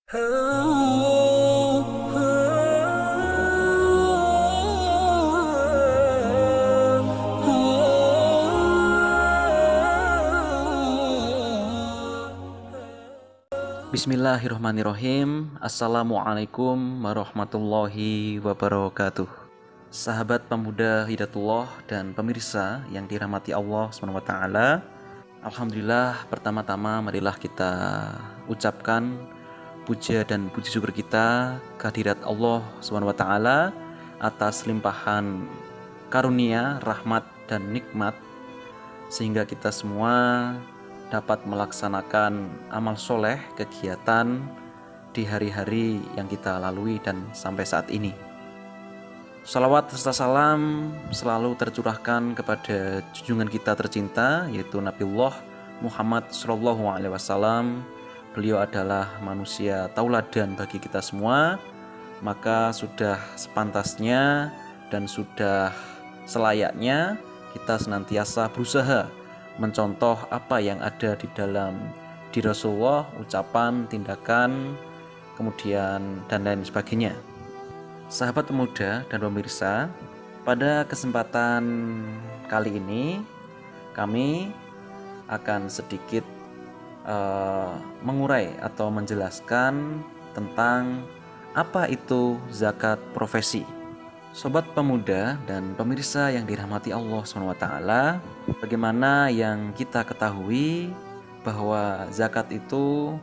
Bismillahirrahmanirrahim. Assalamualaikum warahmatullahi wabarakatuh. Sahabat pemuda Hidayatullah dan pemirsa yang dirahmati Allah SWT. Alhamdulillah, pertama-tama marilah kita ucapkan puja dan puji syukur kita kehadirat Allah SWT atas limpahan karunia, rahmat dan nikmat, sehingga kita semua dapat melaksanakan amal soleh, kegiatan di hari-hari yang kita lalui dan sampai saat ini. Salawat serta salam selalu tercurahkan kepada junjungan kita tercinta, yaitu Nabiullah Muhammad SAW. Beliau adalah manusia tauladan bagi kita semua. Maka sudah sepantasnya dan sudah selayaknya kita senantiasa berusaha mencontoh apa yang ada di dalam diri Rasulullah, ucapan, tindakan, kemudian dan lain sebagainya. Sahabat pemuda dan pemirsa, pada kesempatan kali ini kami akan sedikit mengurai atau menjelaskan tentang apa itu zakat profesi. Sobat pemuda dan pemirsa yang dirahmati Allah SWT, bagaimana yang kita ketahui bahwa zakat itu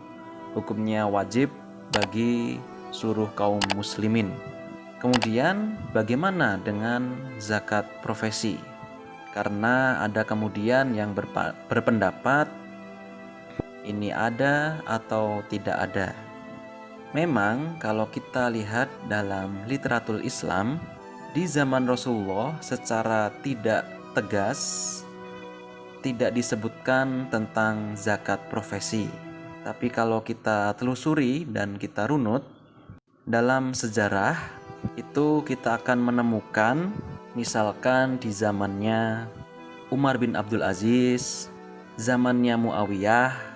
hukumnya wajib bagi seluruh kaum muslimin. Kemudian bagaimana dengan zakat profesi? Karena ada kemudian yang berpendapat ini ada atau tidak ada. Memang kalau kita lihat dalam literatur Islam, di zaman Rasulullah secara tidak tegas tidak disebutkan tentang zakat profesi. Tapi kalau kita telusuri dan kita runut dalam sejarah, itu kita akan menemukan misalkan di zamannya Umar bin Abdul Aziz, zamannya Muawiyah,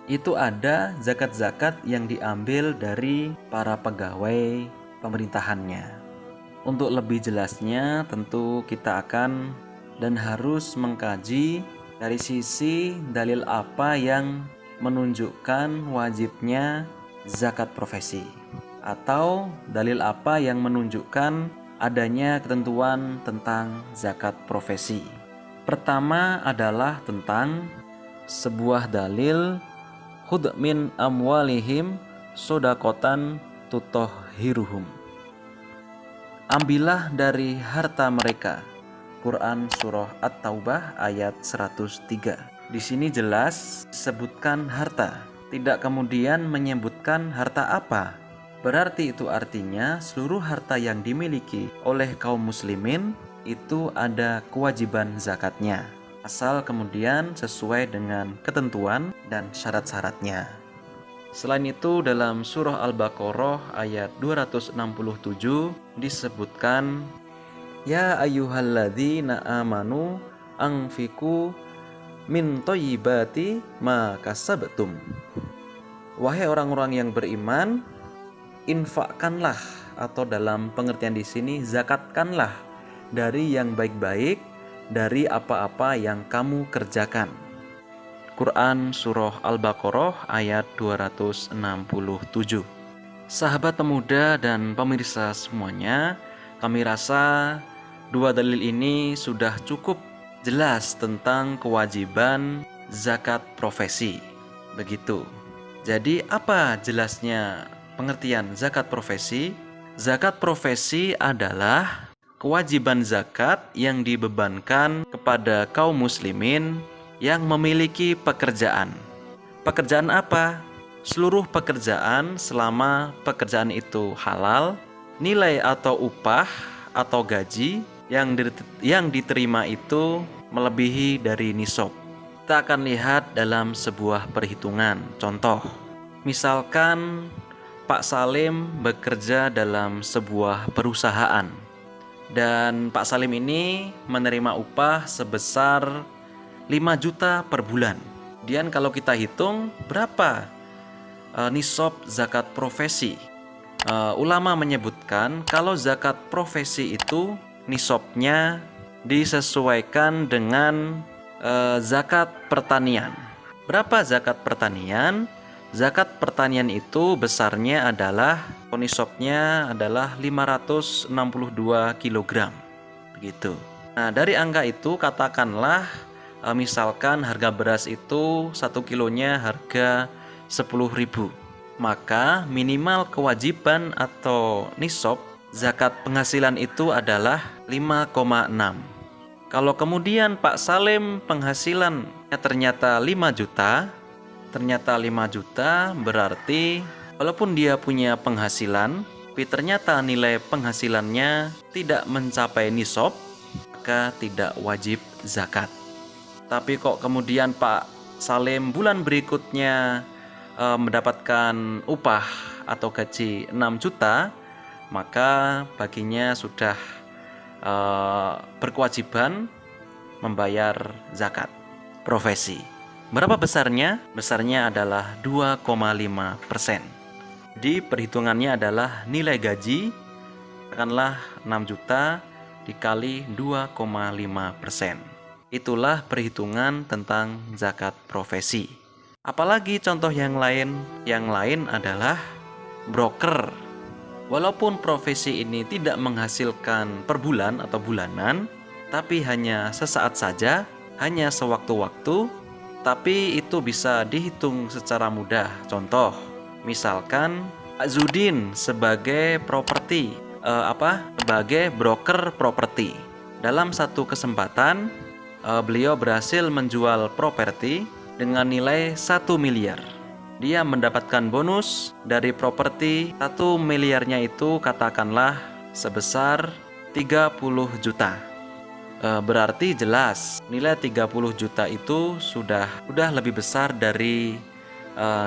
itu ada zakat-zakat yang diambil dari para pegawai pemerintahannya. Untuk lebih jelasnya tentu kita akan dan harus mengkaji dari sisi dalil apa yang menunjukkan wajibnya zakat profesi, atau dalil apa yang menunjukkan adanya ketentuan tentang zakat profesi. Pertama adalah tentang sebuah dalil khudh min amwalihim sodakotan tutohiruhum. Ambillah dari harta mereka. Quran surah At-Taubah ayat 103. Di sini jelas sebutkan harta, tidak kemudian menyebutkan harta apa. Berarti itu artinya seluruh harta yang dimiliki oleh kaum muslimin itu ada kewajiban zakatnya, asal kemudian sesuai dengan ketentuan dan syarat-syaratnya. Selain itu dalam surah Al-Baqarah ayat 267 disebutkan, ya ayyuhalladzina amanu anfiqu min thayyibati ma kasabtum. Wahai orang-orang yang beriman, infakkanlah, atau dalam pengertian di sini zakatkanlah dari yang baik-baik, dari apa-apa yang kamu kerjakan. Quran surah Al-Baqarah ayat 267. Sahabat pemuda dan pemirsa semuanya, kami rasa dua dalil ini sudah cukup jelas tentang kewajiban zakat profesi. Begitu. Jadi apa jelasnya pengertian zakat profesi? Zakat profesi adalah kewajiban zakat yang dibebankan kepada kaum muslimin yang memiliki pekerjaan. Pekerjaan apa? Seluruh pekerjaan selama pekerjaan itu halal, nilai atau upah atau gaji yang diterima itu melebihi dari nisab. Kita akan lihat dalam sebuah perhitungan. Contoh, misalkan Pak Salim bekerja dalam sebuah perusahaan dan Pak Salim ini menerima upah sebesar 5 juta per bulan. Kemudian kalau kita hitung berapa nisab zakat profesi. Ulama menyebutkan kalau zakat profesi itu nisabnya disesuaikan dengan zakat pertanian. Berapa zakat pertanian? Zakat pertanian itu besarnya adalah nisabnya adalah 562 kg. Begitu. Nah, dari angka itu katakanlah misalkan harga beras itu 1 kilonya harga 10.000. Maka minimal kewajiban atau nisab zakat penghasilan itu adalah 5,6. Kalau kemudian Pak Salim penghasilannya ternyata 5 juta, berarti walaupun dia punya penghasilan, tapi ternyata nilai penghasilannya tidak mencapai nisab, maka tidak wajib zakat. Tapi kok kemudian Pak Salim bulan berikutnya mendapatkan upah atau gaji 6 juta, maka baginya sudah berkewajiban membayar zakat profesi. Berapa besarnya? Besarnya adalah 2,5%. Di perhitungannya adalah nilai gaji, katakanlah 6 juta dikali 2,5%. Itulah perhitungan tentang zakat profesi. Apalagi contoh yang lain? Yang lain adalah broker. Walaupun profesi ini tidak menghasilkan per bulan atau bulanan, tapi hanya sesaat saja, hanya sewaktu-waktu, tapi itu bisa dihitung secara mudah. Contoh, misalkan Pak Zudin sebagai sebagai broker properti. Dalam satu kesempatan, beliau berhasil menjual properti dengan nilai 1 miliar. Dia mendapatkan bonus dari properti 1 miliarnya itu katakanlah sebesar 30 juta. Berarti jelas nilai 30 juta itu sudah lebih besar dari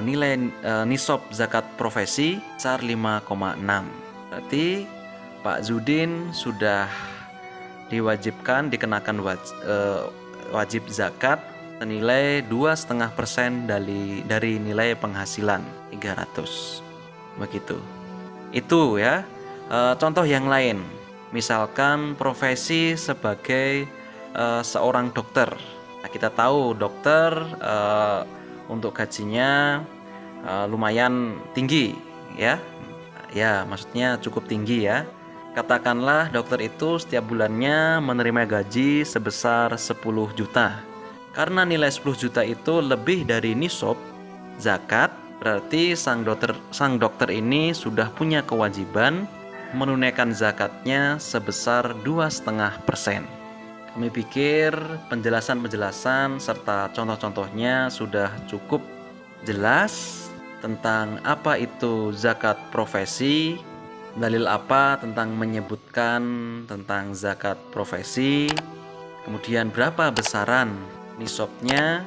nilai nisab zakat profesi sebesar 5,6. Berarti Pak Zudin sudah diwajibkan dikenakan wajib zakat senilai 2,5% dari nilai penghasilan 300. Begitu. Itu ya. Contoh yang lain, misalkan profesi sebagai seorang dokter. Nah, kita tahu dokter untuk gajinya lumayan tinggi ya. Ya, maksudnya cukup tinggi ya. Katakanlah dokter itu setiap bulannya menerima gaji sebesar 10 juta. Karena nilai 10 juta itu lebih dari nisab zakat, berarti sang dokter ini sudah punya kewajiban menunaikan zakatnya sebesar 2,5%. Kami pikir penjelasan serta contoh-contohnya sudah cukup jelas tentang apa itu zakat profesi, dalil apa tentang menyebutkan tentang zakat profesi, kemudian berapa besaran nisabnya,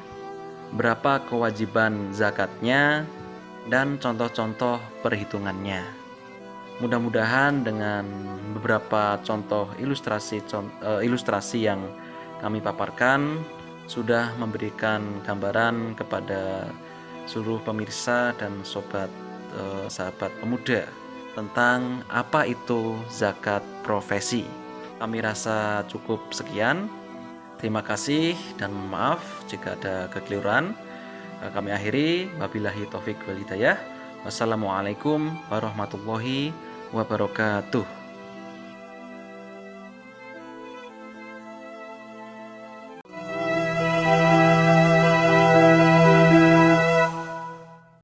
berapa kewajiban zakatnya, dan contoh-contoh perhitungannya. Mudah-mudahan dengan beberapa contoh ilustrasi yang kami paparkan sudah memberikan gambaran kepada seluruh pemirsa dan sahabat pemuda tentang apa itu zakat profesi. Kami rasa cukup sekian. Terima kasih dan maaf jika ada kekeliruan. Kami akhiri. Wabillahi taufik wal hidayah. Wassalamualaikum warahmatullahi wabarakatuh.